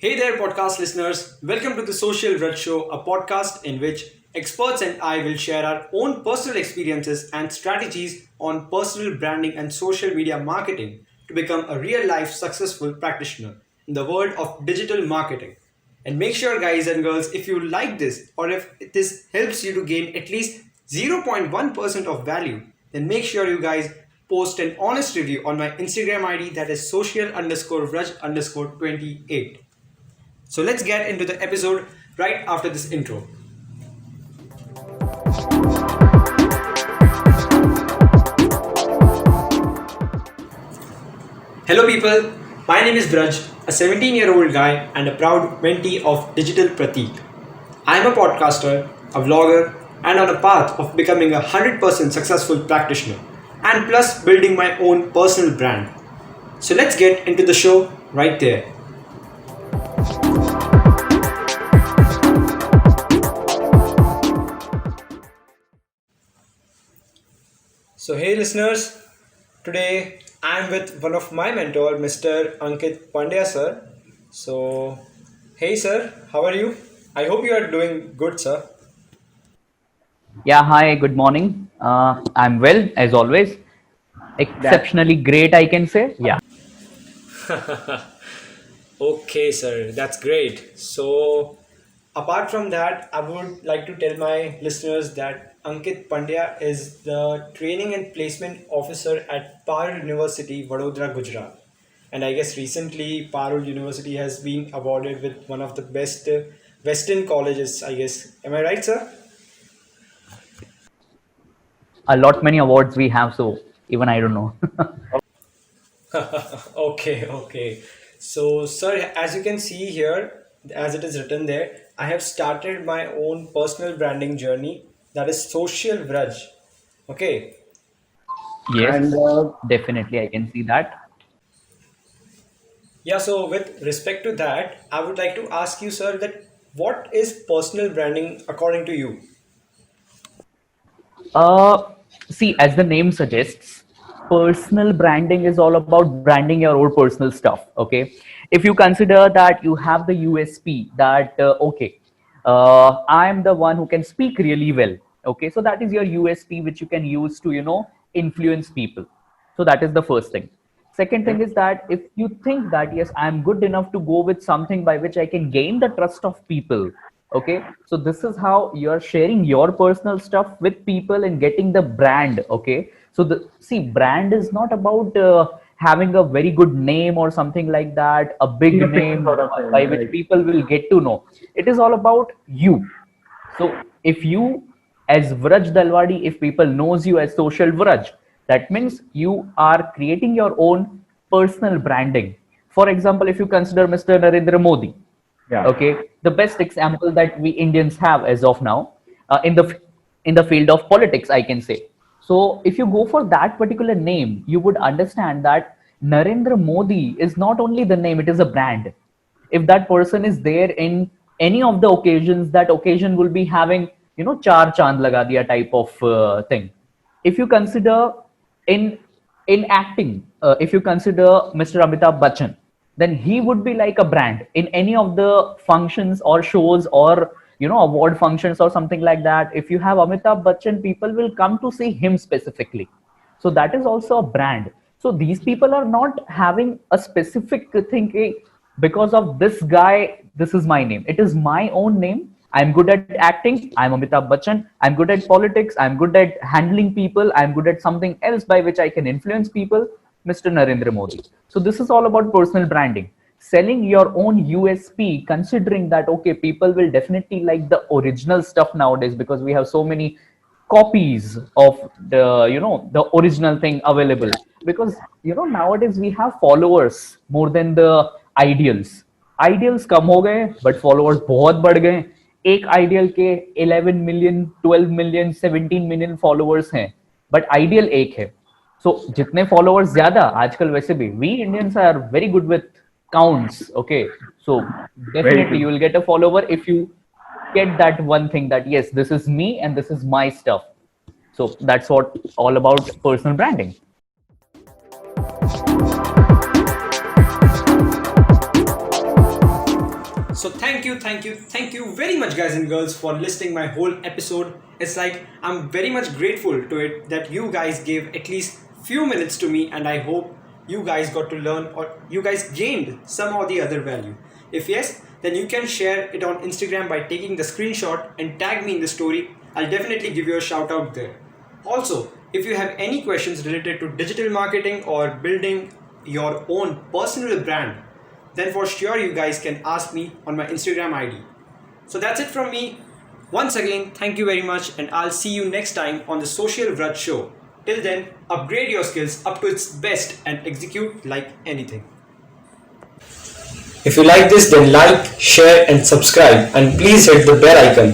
Hey there, podcast listeners. Welcome to the Social Red Show, a podcast in which experts and I will share our own personal experiences and strategies on personal branding and social media marketing to become a real life successful practitioner in the world of digital marketing. And make sure, guys and girls, if you like this or if this helps you to gain at least 0.1% of value, then make sure you guys post an honest review on my Instagram ID that is social underscore vraj underscore 28. So let's get into the episode right after this intro. Hello, people. My name is Braj, a 17-year-old guy and a proud mentee of Digital Pratik. I am a podcaster, a vlogger, and on a path of becoming a 100% successful practitioner and plus building my own personal brand. So let's get into the show right there. So, hey listeners, today I'm with one of my mentor, Mr. Ankit Pandya sir. So, hey sir, how are you? I hope you are doing good, sir. Yeah, hi, good morning. I'm well, as always. That Exceptionally great, I can say. Yeah. Okay, sir, that's great. So, apart from that, I would like to tell my listeners that Ankit Pandya is the training and placement officer at Parul University, Vadodara, Gujarat. And I guess recently Parul University has been awarded with one of the best Western colleges, I guess. Am I right, sir? A lot many awards we have, so even I don't know. Okay, okay. So, sir, as you can see here, as it is written there, I have started my own personal branding journey that is Social Vraj. Okay. And Yes, definitely, I can see that. yeah, so with respect to that, I would like to ask you, sir, that what is personal branding according to you? Uh, See, as the name suggests, personal branding is all about branding your own personal stuff. Okay, if you consider that you have the USP that I'm the one who can speak really well. Okay, so that is your USP which you can use to influence people. So that is the first thing. Second thing is that if you think that yes, I'm good enough to go with something by which I can gain the trust of people. Okay, so this is how you're sharing your personal stuff with people and getting the brand. Okay, so the see brand is not about having a very good name or something like that, a big Being a famous name sort of by thing, which right? people will get to know. It is all about you. So if you as Vraj Dalwadi, if people knows you as Social Vraj, that means you are creating your own personal branding. For example, if you consider Mr. Narendra Modi, Yeah. okay, the best example that we Indians have as of now in the field of politics, I can say. So if you go for that particular name, you would understand that Narendra Modi is not only the name; it is a brand. If that person is there in any of the occasions, that occasion will be having char chand laga diya type of thing. If you consider in in acting, if you consider Mr. Amitabh Bachchan, then he would be like a brand in any of the functions or shows or award functions or something like that. If you have Amitabh Bachchan, people will come to see him specifically. So that is also a brand. So these people are not having a specific thing, because of this guy, this is my name. It is my own name. I'm good at acting, I'm Amitabh Bachchan. I'm good at politics, I'm good at handling people, I'm good at something else by which I can influence people, Mr. Narendra Modi. So this is all about personal branding, selling your own USP, considering that okay, people will definitely like the original stuff nowadays because we have so many copies of the original thing available. Because nowadays we have followers more than the ideals. Ideals कम हो गए but followers बहुत बढ़ गए. एक ideal के 11 million 12 million 17 million followers हैं, but ideal एक है. सो जितने फॉलोअर्स ज्यादा आजकल, वैसे भी we Indians are very good with counts. Okay, so Very definitely true. you will get a follower if you get that one thing that yes, this is me and this is my stuff. So that's what all about personal branding. So thank you very much, guys and girls, for listening my whole episode. It's like I'm very much grateful to it that you guys gave at least few minutes to me, and I hope you guys got to learn or you guys gained some or the other value. If yes, then you can share it on Instagram by taking the screenshot and tag me in the story. I'll definitely give you a shout out there. Also, if you have any questions related to digital marketing or building your own personal brand, then for sure you guys can ask me on my Instagram ID. So that's it from me. Once again, thank you very much, and I'll see you next time on the Social Vraj Show. Till then, upgrade your skills up to its best and execute like anything. If you like this, then like, share, and subscribe, and please hit the bell icon